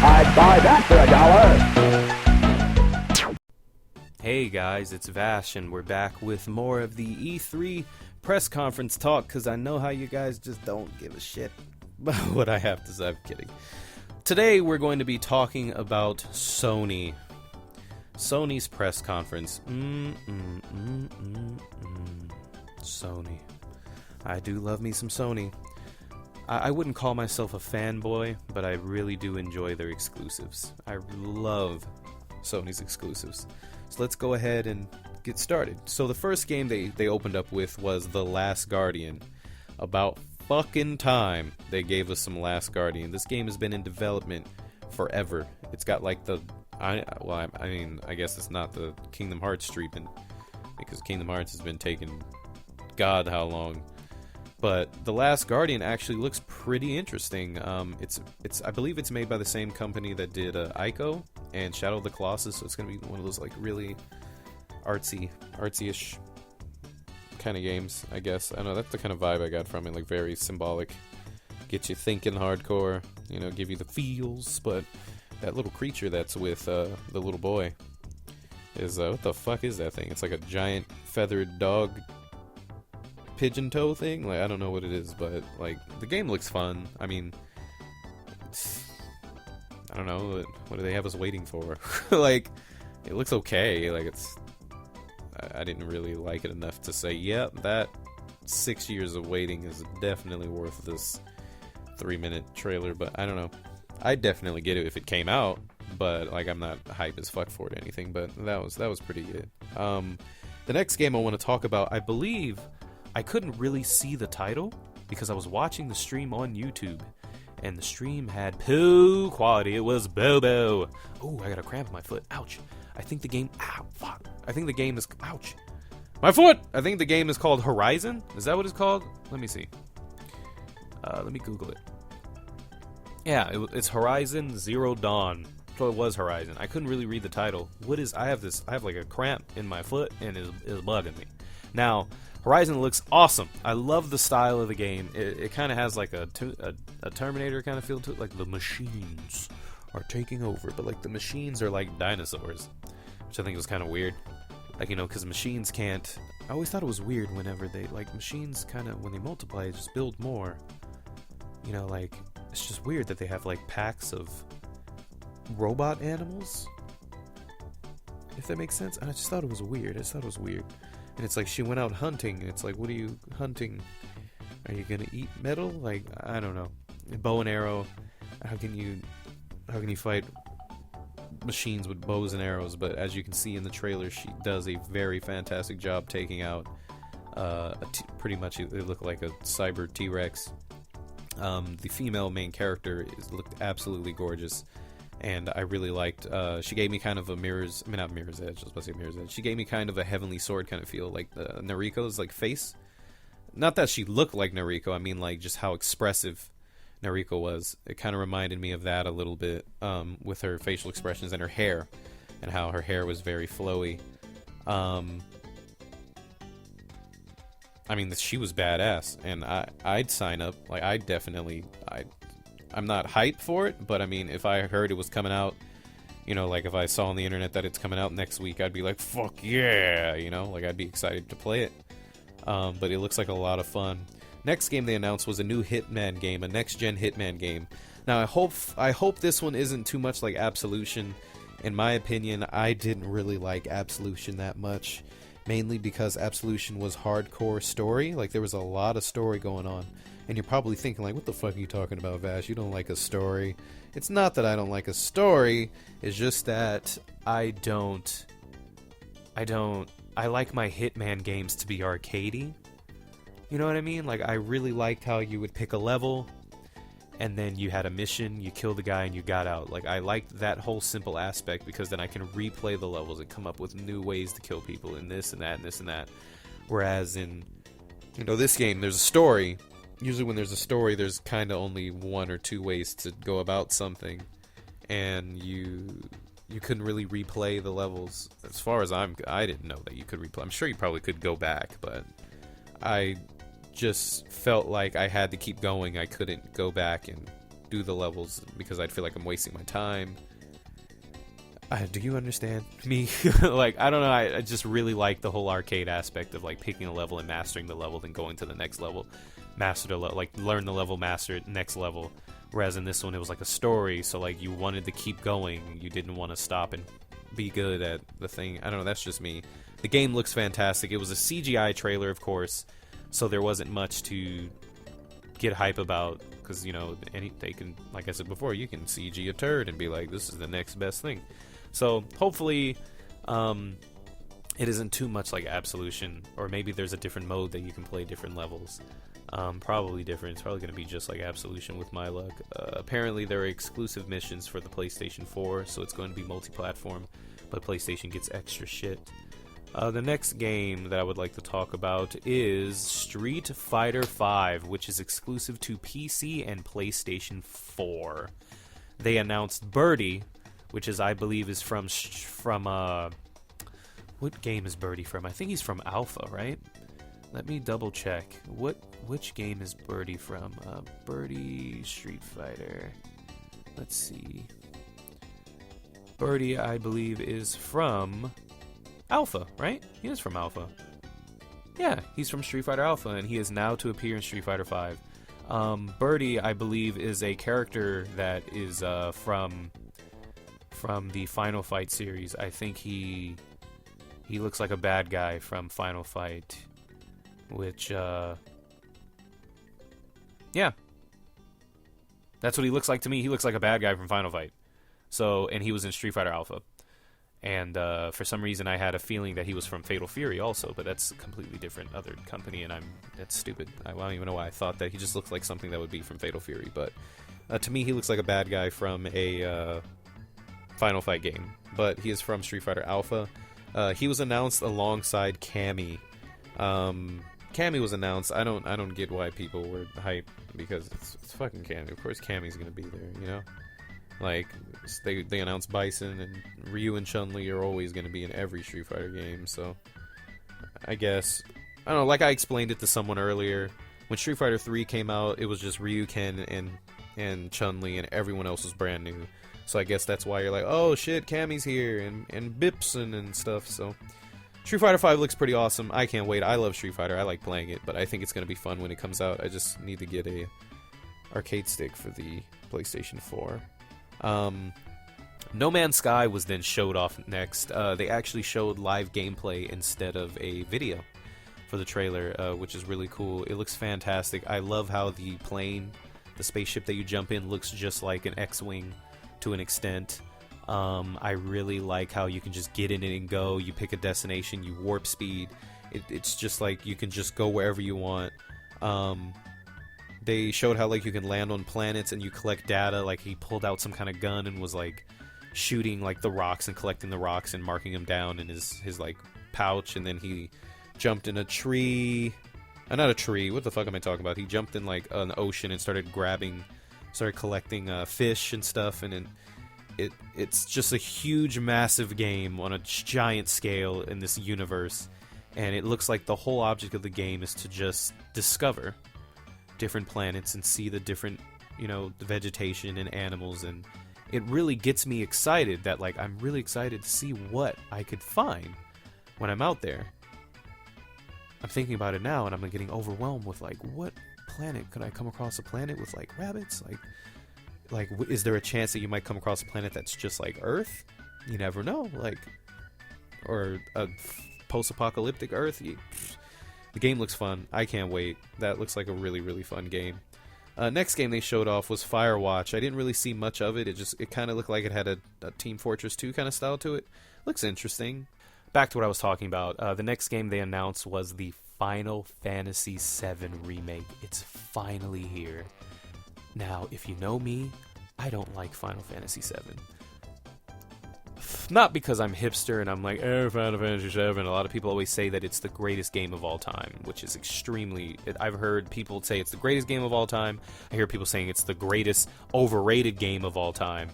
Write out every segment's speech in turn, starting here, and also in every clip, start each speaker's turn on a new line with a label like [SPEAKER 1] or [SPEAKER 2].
[SPEAKER 1] I'd buy that for $1.
[SPEAKER 2] Hey guys, it's Vash, and we're back with more of the E3 press conference talk, because I know how you guys just don't give a shit about what I have to say. I'm kidding. Today we're going to be talking about Sony. Sony's press conference. Sony. I do love me some Sony. I wouldn't call myself a fanboy, but I really do enjoy their exclusives. I love Sony's exclusives. So let's go ahead and get started. So the first game they opened up with was The Last Guardian. About fucking time they gave us some Last Guardian. This game has been in development forever. It's got like the... I guess it's not the Kingdom Hearts treatment, because Kingdom Hearts has been taking God how long. But The Last Guardian actually looks pretty interesting. I believe it's made by the same company that did Ico and Shadow of the Colossus, so it's gonna be one of those like really artsy-ish kind of games, I guess. I don't know, that's the kind of vibe I got from it, like very symbolic, get you thinking hardcore, you know, give you the feels. But that little creature that's with the little boy is what the fuck is that thing? It's like a giant feathered dog pigeon toe thing. Like, I don't know what it is, but like the game looks fun. I mean, I don't know, what do they have us waiting for? Like, it looks okay. Like, I didn't really like it enough to say, yep, that 6 years of waiting is definitely worth this 3-minute trailer. But I don't know, I'd definitely get it if it came out, but like, I'm not hype as fuck for it or anything. But that was pretty good. The next game I want to talk about, I believe I couldn't really see the title because I was watching the stream on YouTube, and the stream had poo quality. It was Bobo. Oh, I got a cramp in my foot. Ouch. I think the game... Ow, fuck. I think the game is... Ouch. My foot! I think the game is called Horizon. Is that what it's called? Let me see. Let me Google it. Yeah, it's Horizon Zero Dawn. So it was Horizon. I couldn't really read the title. What is... I have like a cramp in my foot, and it's bugging me. Now... Horizon looks awesome. I love the style of the game. It kind of has like a Terminator kind of feel to it. Like the machines are taking over, but like the machines are like dinosaurs, which I think was kind of weird. Like, you know, because machines can't... I always thought it was weird whenever they... Like, machines kind of, when they multiply, just build more. You know, like, it's just weird that they have like packs of robot animals, if that makes sense. And I just thought it was weird. And it's like she went out hunting, and it's like, what are you hunting? Are you gonna eat metal? Like, I don't know. Bow and arrow. How can you fight machines with bows and arrows? But as you can see in the trailer, she does a very fantastic job taking out pretty much it looked like a cyber T-Rex. The female main character looked absolutely gorgeous. And I really liked, she gave me kind of a not Mirror's Edge, I was about to say Mirror's Edge. She gave me kind of a Heavenly Sword kind of feel, like Nariko's, like, face. Not that she looked like Nariko, I mean, like, just how expressive Nariko was. It kind of reminded me of that a little bit, with her facial expressions and her hair, and how her hair was very flowy. I mean, she was badass, and I'd sign up. Like, I'm not hyped for it, but I mean, if I heard it was coming out, you know, like if I saw on the internet that it's coming out next week, I'd be like, fuck yeah, you know, like I'd be excited to play it. But it looks like a lot of fun. Next game they announced was a new Hitman game, a next-gen Hitman game. Now, I hope this one isn't too much like Absolution. In my opinion, I didn't really like Absolution that much, mainly because Absolution was hardcore story. Like, there was a lot of story going on. And you're probably thinking, like, what the fuck are you talking about, Vash? You don't like a story. It's not that I don't like a story. It's just that I like my Hitman games to be arcadey. You know what I mean? Like, I really liked how you would pick a level, and then you had a mission, you killed the guy, and you got out. Like, I liked that whole simple aspect, because then I can replay the levels and come up with new ways to kill people, and this and that and this and that. Whereas in, you know, this game, there's a story. Usually when there's a story, there's kind of only one or two ways to go about something, and you couldn't really replay the levels. As far as I didn't know that you could replay. I'm sure you probably could go back, but I just felt like I had to keep going. I couldn't go back and do the levels because I'd feel like I'm wasting my time. Do you understand me? Like, I don't know, I just really like the whole arcade aspect of, like, picking a level and mastering the level, then going to the next level. Master the like, learn the level, master it, next level. Whereas in this one, it was like a story, so, like, you wanted to keep going. You didn't want to stop and be good at the thing. I don't know, that's just me. The game looks fantastic. It was a CGI trailer, of course, so there wasn't much to get hype about, because, you know, they can, like I said before, you can CG a turd and be like, this is the next best thing. So, hopefully, it isn't too much like Absolution, or maybe there's a different mode that you can play different levels. Probably different. It's probably going to be just like Absolution with my luck. Apparently, there are exclusive missions for the PlayStation 4, so it's going to be multi-platform, but PlayStation gets extra shit. The next game that I would like to talk about is Street Fighter V, which is exclusive to PC and PlayStation 4. They announced Birdie, which is, I believe, is from what game is Birdie from? I think he's from Alpha, right? Let me double check. Which game is Birdie from? Birdie Street Fighter. Let's see. Birdie, I believe, is from Alpha, right? He is from Alpha. Yeah, he's from Street Fighter Alpha, and he is now to appear in Street Fighter V. Birdie, I believe, is a character that is from the Final Fight series. I think he looks like a bad guy from Final Fight, which, yeah. That's what he looks like to me. He looks like a bad guy from Final Fight. So, and he was in Street Fighter Alpha. And for some reason I had a feeling that he was from Fatal Fury also, but that's a completely different other company, and that's stupid. I don't even know why I thought that. He just looks like something that would be from Fatal Fury, but to me he looks like a bad guy from a Final Fight game, but he is from Street Fighter Alpha. He was announced alongside Cammy. Cammy was announced. I don't get why people were hyped, because it's fucking Cammy. Of course Cammy's gonna be there, you know? Like, they announced Bison, and Ryu and Chun-Li are always gonna be in every Street Fighter game, so I guess, I don't know, like I explained it to someone earlier, when Street Fighter 3 came out, it was just Ryu, Ken, and Chun-Li, and everyone else was brand new. So I guess that's why you're like, oh shit, Cammy's here, and Bipson and stuff, so Street Fighter V looks pretty awesome. I can't wait. I love Street Fighter. I like playing it, but I think it's going to be fun when it comes out. I just need to get a arcade stick for the PlayStation 4. No Man's Sky was then showed off next. They actually showed live gameplay instead of a video for the trailer, which is really cool. It looks fantastic. I love how the plane, the spaceship that you jump in, looks just like an X-Wing to an extent. I really like how you can just get in it and go. You pick a destination, you warp speed. It's just like you can just go wherever you want. They showed how, like, you can land on planets and you collect data. Like, he pulled out some kind of gun and was like shooting like the rocks and collecting the rocks and marking them down in his like pouch, and then he jumped in a tree. Not a tree. What the fuck am I talking about? He jumped in like an ocean and started collecting fish and stuff, and then it's just a huge, massive game on a giant scale in this universe, and it looks like the whole object of the game is to just discover different planets and see the different, the vegetation and animals, and it really gets me excited that, like, I'm really excited to see what I could find when I'm out there. I'm thinking about it now, and I'm getting overwhelmed with, like, what planet could I come across? A planet with, like, rabbits? Like, is there a chance that you might come across a planet that's just like Earth? You never know. Like, or a post-apocalyptic Earth? The game looks fun. I can't wait. That looks like a really, really fun game. Next game they showed off was Firewatch. I didn't really see much of it. It kind of looked like it had a Team Fortress 2 kind of style to it. Looks interesting. Back to what I was talking about. The next game they announced was the Final Fantasy VII Remake. It's finally here. Now, if you know me, I don't like Final Fantasy VII. Not because I'm hipster and I'm like, Final Fantasy VII. A lot of people always say that it's the greatest game of all time, which is extremely... I've heard people say it's the greatest game of all time. I hear people saying it's the greatest overrated game of all time.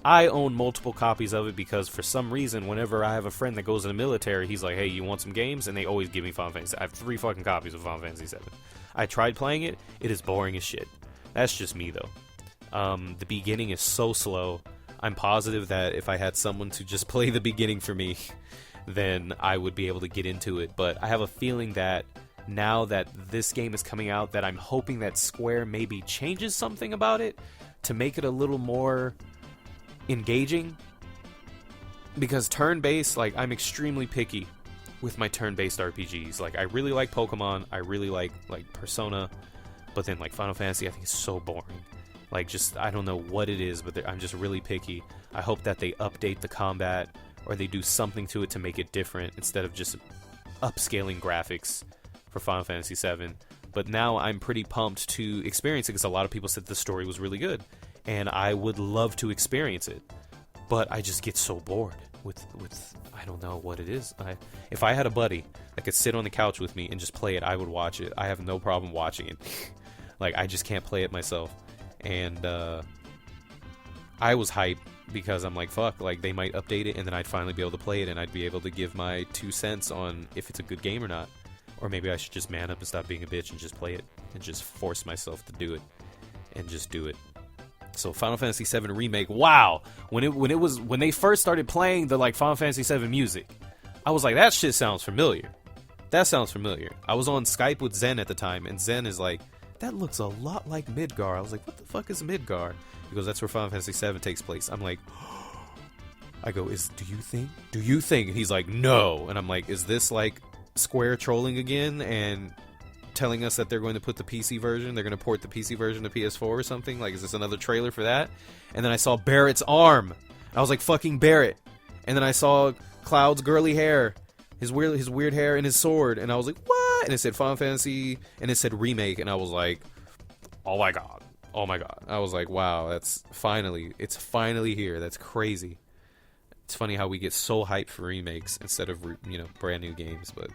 [SPEAKER 2] I own multiple copies of it because for some reason, whenever I have a friend that goes in the military, he's like, hey, you want some games? And they always give me Final Fantasy. I have 3 fucking copies of Final Fantasy VII. I tried playing it. It is boring as shit. That's just me, though. The beginning is so slow. I'm positive that if I had someone to just play the beginning for me, then I would be able to get into it. But I have a feeling that now that this game is coming out, that I'm hoping that Square maybe changes something about it to make it a little more engaging. Because turn-based, like, I'm extremely picky with my turn-based RPGs. Like, I really like Pokemon, I really like Persona, but then, like, Final Fantasy I think is so boring. Like, just, I don't know what it is, but I'm just really picky. I hope that they update the combat, or they do something to it to make it different, instead of just upscaling graphics for Final Fantasy VII. But now I'm pretty pumped to experience it, because a lot of people said the story was really good, and I would love to experience it. But I just get so bored with I don't know what it is. If I had a buddy that could sit on the couch with me and just play it, I would watch it. I have no problem watching it. Like, I just can't play it myself. And I was hyped because I'm like, fuck, like, they might update it and then I'd finally be able to play it and I'd be able to give my 2 cents on if it's a good game or not. Or maybe I should just man up and stop being a bitch and just play it and just force myself to do it and just do it. So Final Fantasy VII Remake, wow! When they first started playing the, like, Final Fantasy VII music, I was like, that shit sounds familiar. That sounds familiar. I was on Skype with Zen at the time, and Zen is like, that looks a lot like Midgar. I was like, what the fuck is Midgar? He goes, that's where Final Fantasy VII takes place. I'm like, I go, do you think? And he's like, no. And I'm like, is this like Square trolling again and telling us that they're going to put the PC version, they're going to port the PC version to PS4 or something? Like, is this another trailer for that? And then I saw Barrett's arm. I was like, fucking Barrett. And then I saw Cloud's girly hair, his weird hair and his sword, and I was like, what? And it said Final Fantasy, and it said Remake, and I was like, oh my god. I was like, wow, it's finally here. That's crazy. It's funny how we get so hyped for remakes instead of, brand new games, but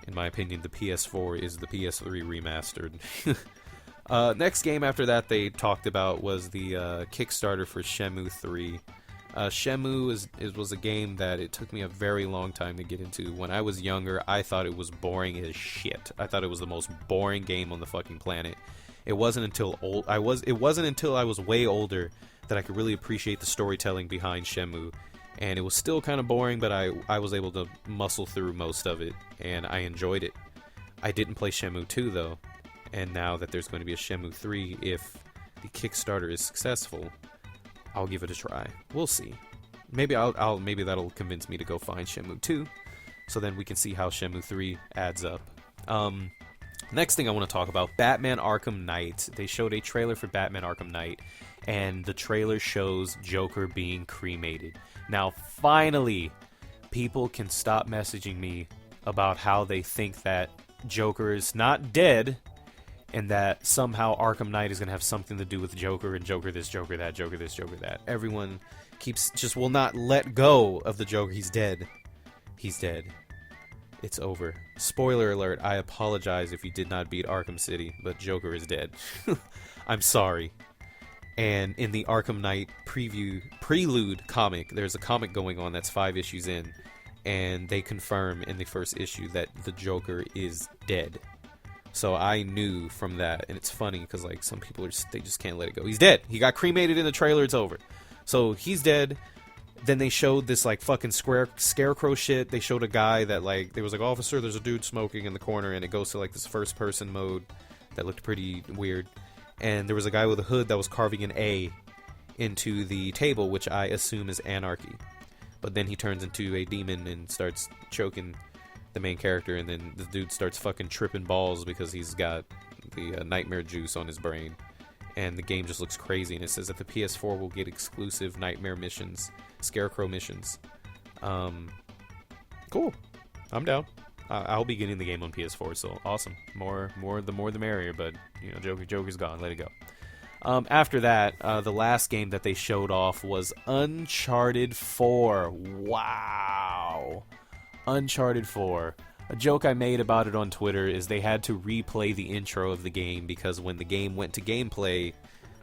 [SPEAKER 2] in my opinion, the PS4 is the PS3 remastered. Next game after that they talked about was the Kickstarter for Shenmue 3. Shenmue was a game that it took me a very long time to get into. When I was younger, I thought it was boring as shit. I thought it was the most boring game on the fucking planet. It wasn't until I was way older that I could really appreciate the storytelling behind Shenmue. And it was still kind of boring, but I was able to muscle through most of it, and I enjoyed it. I didn't play Shenmue 2, though, and now that there's going to be a Shenmue 3, if the Kickstarter is successful, I'll give it a try. We'll see. Maybe maybe that'll convince me to go find Shenmue 2, so then we can see how Shenmue 3 adds up. Next thing I want to talk about, Batman Arkham Knight. They showed a trailer for Batman Arkham Knight, and the trailer shows Joker being cremated. Now, finally, people can stop messaging me about how they think that Joker is not dead, and that somehow Arkham Knight is going to have something to do with Joker, and Joker this, Joker that, Joker this, Joker that. Everyone will not let go of the Joker. He's dead. He's dead. It's over. Spoiler alert, I apologize if you did not beat Arkham City, but Joker is dead. I'm sorry. And in the Arkham Knight prelude comic, there's a comic going on that's 5 issues in, and they confirm in the first issue that the Joker is dead. So I knew from that, and it's funny because, like, some people they just can't let it go. He's dead. He got cremated in the trailer. It's over. So he's dead. Then they showed this, like, fucking scarecrow shit. They showed a guy that, like, there was like, officer, there's a dude smoking in the corner, and it goes to, like, this first person mode that looked pretty weird. And there was a guy with a hood that was carving an A into the table, which I assume is anarchy. But then he turns into a demon and starts choking the main character, and then the dude starts fucking tripping balls because he's got the nightmare juice on his brain. And the game just looks crazy, and it says that the PS4 will get exclusive nightmare missions, scarecrow missions. Cool. I'm down. I'll be getting the game on PS4, so awesome. The more the merrier, but, Joker's gone. Let it go. After that, the last game that they showed off was Uncharted 4. Wow. Uncharted 4. A joke I made about it on Twitter is they had to replay the intro of the game because when the game went to gameplay,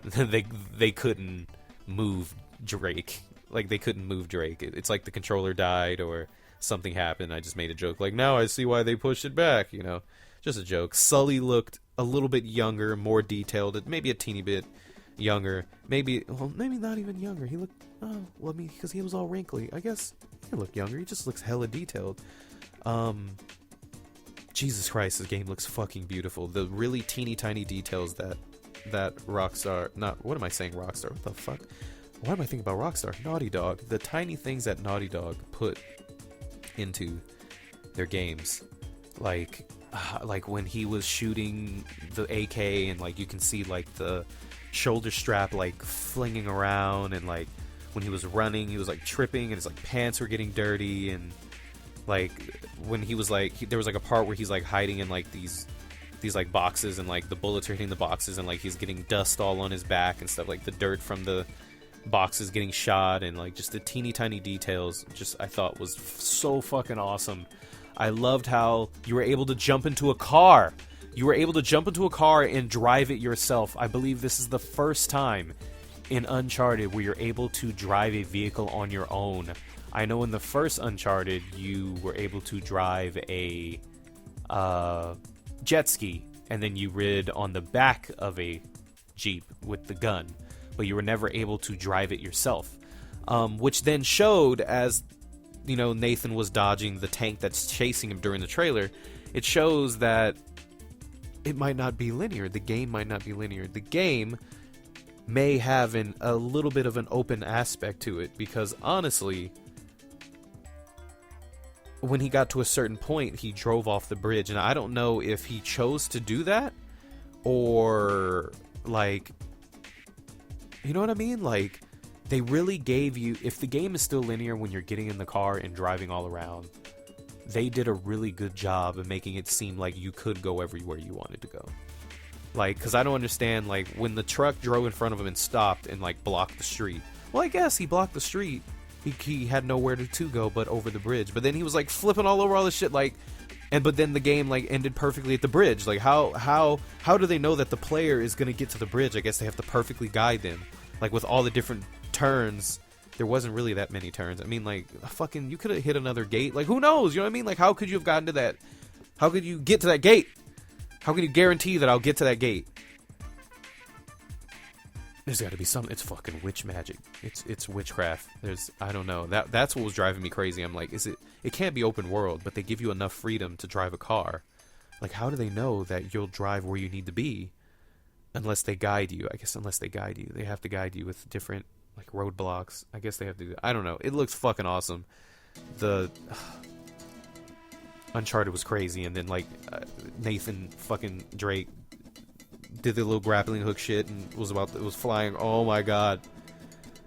[SPEAKER 2] they couldn't move Drake. Like, they couldn't move Drake. It's like the controller died or something happened. I just made a joke like, now I see why they pushed it back, Just a joke. Sully looked a little bit younger, more detailed, maybe a teeny bit. younger. Maybe not even younger. He looked, well, I mean, because he was all wrinkly. I guess he looked younger. He just looks hella detailed. Jesus Christ, this game looks fucking beautiful. The really teeny tiny details that Rockstar, what am I saying, Rockstar? What the fuck? Why am I thinking about Rockstar? Naughty Dog. The tiny things that Naughty Dog put into their games. Like when he was shooting the AK and like you can see like the shoulder strap like flinging around, and like when he was running he was like tripping and his like pants were getting dirty, and like when he was like there was like a part where he's like hiding in like these like boxes, and like the bullets are hitting the boxes, and like he's getting dust all on his back and stuff, like the dirt from the boxes getting shot, and like just the teeny tiny details just I thought was so fucking awesome. I loved how you were able to jump into a car. You were able to jump into a car and drive it yourself. I believe this is the first time in Uncharted where you're able to drive a vehicle on your own. I know in the first Uncharted you were able to drive a jet ski, and then you rid on the back of a Jeep with the gun, but you were never able to drive it yourself. Which then showed, as you know, Nathan was dodging the tank that's chasing him during the trailer, it shows that it might not be linear. The game might not be linear. The game may have a little bit of an open aspect to it, because honestly, when he got to a certain point, he drove off the bridge, and I don't know if he chose to do that, or, like, you know what I mean? Like, they really gave you, if the game is still linear when you're getting in the car and driving all around, they did a really good job of making it seem like you could go everywhere you wanted to go. Like, because I don't understand, like, when the truck drove in front of him and stopped and, like, blocked the street. Well, I guess he blocked the street. He had nowhere to go but over the bridge. But then he was like flipping all over all this shit, like, but then the game like ended perfectly at the bridge. Like how do they know that the player is gonna get to the bridge? I guess they have to perfectly guide them. Like with all the different turns, there wasn't really that many turns. I mean, like fucking, you could have hit another gate. Like who knows? You know what I mean? Like how could you have gotten to that? How could you get to that gate? How can you guarantee that I'll get to that gate? There's got to be something. It's fucking witch magic. It's witchcraft. I don't know. That's what was driving me crazy. I'm like, it can't be open world, but they give you enough freedom to drive a car. Like, how do they know that you'll drive where you need to be unless they guide you? I guess unless they guide you. They have to guide you with different, like, roadblocks. I guess they have to do that. I don't know. It looks fucking awesome. The Uncharted was crazy, and then, like, Nathan fucking Drake did the little grappling hook shit and was flying. Oh my god.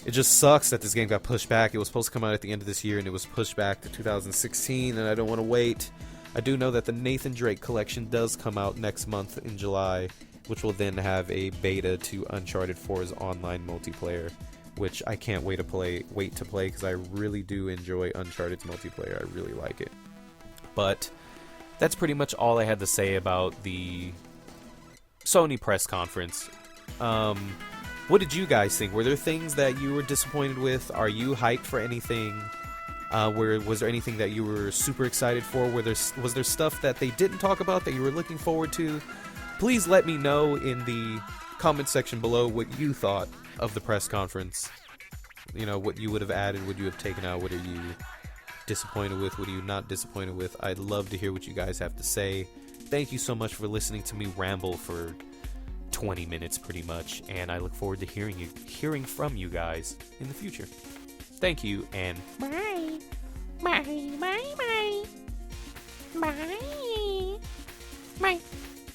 [SPEAKER 2] It just sucks that this game got pushed back. It was supposed to come out at the end of this year, and it was pushed back to 2016, and I don't want to wait. I do know that the Nathan Drake collection does come out next month in July, which will then have a beta to Uncharted 4's online multiplayer, which I can't wait to play because I really do enjoy Uncharted's multiplayer. I really like it. But that's pretty much all I had to say about the Sony press conference. What did you guys think? Were there things that you were disappointed with? Are you hyped for anything? Was there anything that you were super excited for? Was there stuff that they didn't talk about that you were looking forward to? Please let me know in the comment section below what you thought of the press conference. You know, what you would have added, what you have taken out, what are you disappointed with, what are you not disappointed with? I'd love to hear what you guys have to say. Thank you so much for listening to me ramble for 20 minutes pretty much, and I look forward to hearing from you guys in the future. Thank you, and bye. Bye, bye, bye.